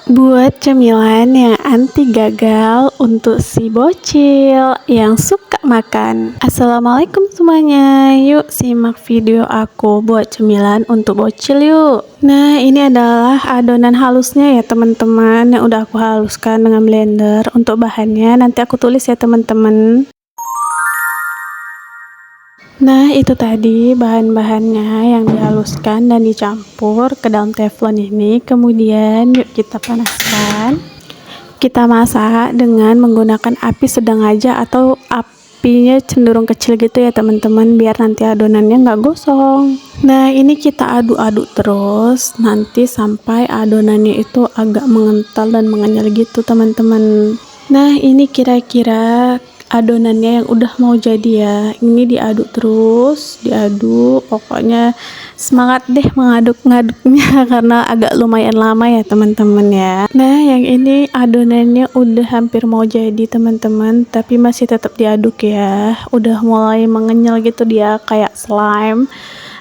Buat cemilan yang anti gagal untuk si bocil yang suka makan. Assalamualaikum semuanya. Yuk simak video aku buat cemilan untuk bocil yuk. Nah, ini adalah adonan halusnya ya teman-teman, yang udah aku haluskan dengan blender. Untuk bahannya nanti aku tulis ya teman-teman. Nah, itu tadi bahan-bahannya yang dihaluskan dan dicampur ke dalam teflon ini. Kemudian yuk kita panaskan. Kita masak dengan menggunakan api sedang aja atau apinya cenderung kecil gitu ya teman-teman, biar nanti adonannya nggak gosong. Nah, ini kita aduk-aduk terus nanti sampai adonannya itu agak mengental dan mengenyal gitu teman-teman. Nah, ini kira-kira adonannya yang udah mau jadi ya. Ini diaduk terus, diaduk, pokoknya semangat deh mengaduk-ngaduknya karena agak lumayan lama ya teman-teman ya. Nah, yang ini adonannya udah hampir mau jadi teman-teman, tapi masih tetap diaduk ya. Udah mulai mengenyal gitu dia, kayak slime.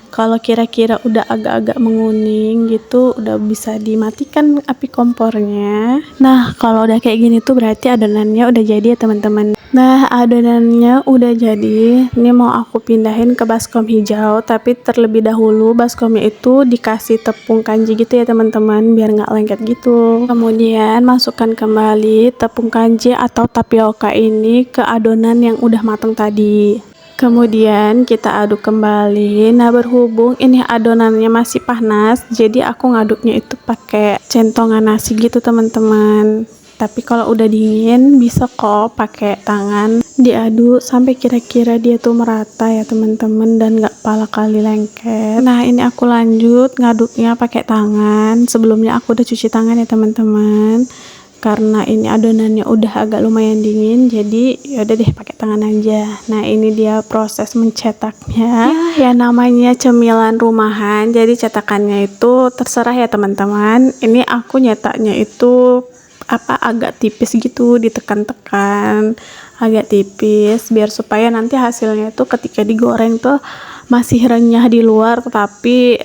Kalau kira-kira udah agak-agak menguning gitu, udah bisa dimatikan api kompornya. Nah, kalau udah kayak gini tuh berarti adonannya udah jadi ya teman-teman. Nah, adonannya udah jadi. Ini mau aku pindahin ke baskom hijau, tapi terlebih dahulu baskomnya itu dikasih tepung kanji gitu ya teman-teman, biar nggak lengket gitu. Kemudian masukkan kembali tepung kanji atau tapioka ini ke adonan yang udah matang tadi. Kemudian kita aduk kembali. Nah, berhubung ini adonannya masih panas, jadi aku ngaduknya itu pakai centongan nasi gitu teman-teman. Tapi kalau udah dingin bisa kok pakai tangan diaduk sampai kira-kira dia tuh merata ya teman-teman dan nggak pala kali lengket. Nah, ini aku lanjut ngaduknya pakai tangan. Sebelumnya aku udah cuci tangan ya teman-teman. Karena ini adonannya udah agak lumayan dingin, jadi yaudah deh pakai tangan aja. Nah, ini dia proses mencetaknya ya, namanya cemilan rumahan, jadi cetakannya itu terserah ya teman-teman. Ini aku nyetaknya itu agak tipis gitu, ditekan-tekan agak tipis biar supaya nanti hasilnya itu ketika digoreng tuh masih renyah di luar, tetapi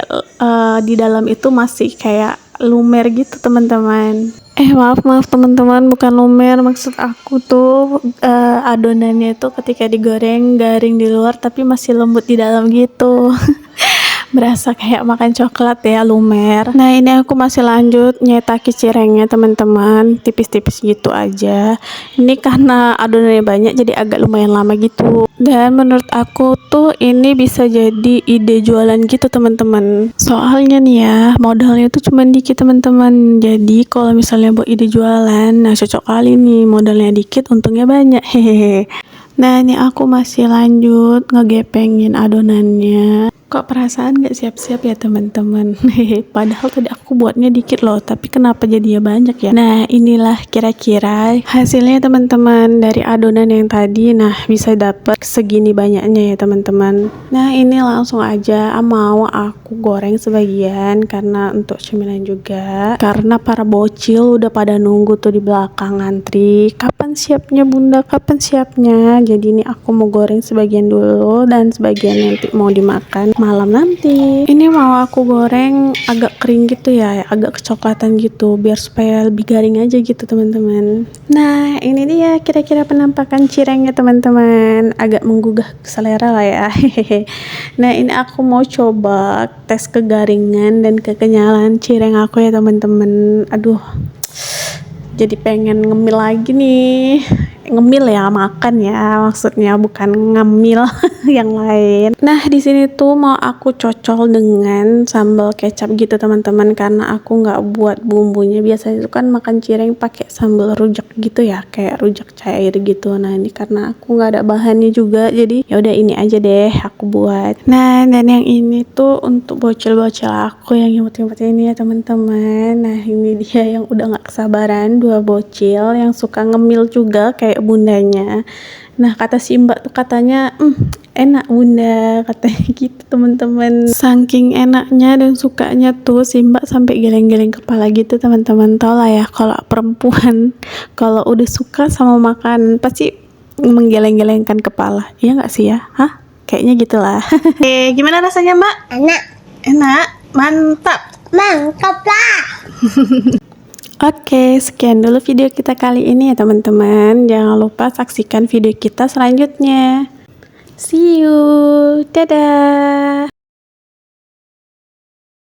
di dalam itu masih kayak lumer gitu teman-teman. Maaf teman-teman, bukan lumer, maksud aku tuh adonannya itu ketika digoreng garing di luar tapi masih lembut di dalam gitu. Berasa kayak makan coklat ya, lumer. Nah, ini aku masih lanjut nyetaki cirengnya teman-teman, tipis-tipis gitu aja. Ini karena adonannya banyak jadi agak lumayan lama gitu. Dan menurut aku tuh ini bisa jadi ide jualan gitu teman-teman. Soalnya nih ya, modalnya tuh cuma dikit teman-teman. Jadi kalau misalnya buat ide jualan, nah cocok kali nih, modalnya dikit untungnya banyak. Hehehe. Nah, ini aku masih lanjut ngegepengin adonannya. Kok perasaan gak siap-siap ya teman-teman. Padahal tadi aku buatnya dikit loh, tapi kenapa jadinya banyak ya. Nah, inilah kira-kira hasilnya teman-teman dari adonan yang tadi. Nah, bisa dapat segini banyaknya ya teman-teman. Nah, ini langsung aja mau aku goreng sebagian karena untuk cemilan juga. Karena para bocil udah pada nunggu tuh di belakang antri, kapan siapnya bunda, kapan siapnya. Jadi ini aku mau goreng sebagian dulu dan sebagian nanti mau dimakan malam nanti. Ini mau aku goreng agak kering gitu ya, agak kecoklatan gitu, biar supaya lebih garing aja gitu teman-teman. Nah, ini dia kira-kira penampakan cirengnya teman-teman, agak menggugah selera lah ya. Nah, ini aku mau coba tes kegaringan dan kekenyalan cireng aku ya teman-teman. Aduh, jadi pengen ngemil lagi nih. Ngemil ya, makan ya maksudnya, bukan ngemil yang lain. Nah, di sini tuh mau aku cocol dengan sambal kecap gitu teman-teman, karena aku nggak buat bumbunya. Biasanya itu kan makan cireng pakai sambal rujak gitu ya, kayak rujak cair gitu. Nah, ini karena aku nggak ada bahannya juga, jadi ya udah ini aja deh aku buat. Nah, dan yang ini tuh untuk bocil-bocil aku yang imut-imut ini ya teman-teman. Nah, ini dia yang udah nggak kesabaran, dua bocil yang suka ngemil juga kayak bundanya. Nah, kata si mbak tuh katanya enak bunda, katanya gitu teman-teman. Saking enaknya dan sukanya tuh si mbak sampai geleng-geleng kepala gitu teman-teman. Tau lah ya kalau perempuan kalau udah suka sama makan pasti menggeleng-gelengkan kepala, iya nggak sih ya? Hah? Kayaknya gitulah. Gimana rasanya mbak? Enak, Enak, mantap. mantap lah. Oke, sekian dulu video kita kali ini ya teman-teman. Jangan lupa saksikan video kita selanjutnya. See you. Dadah.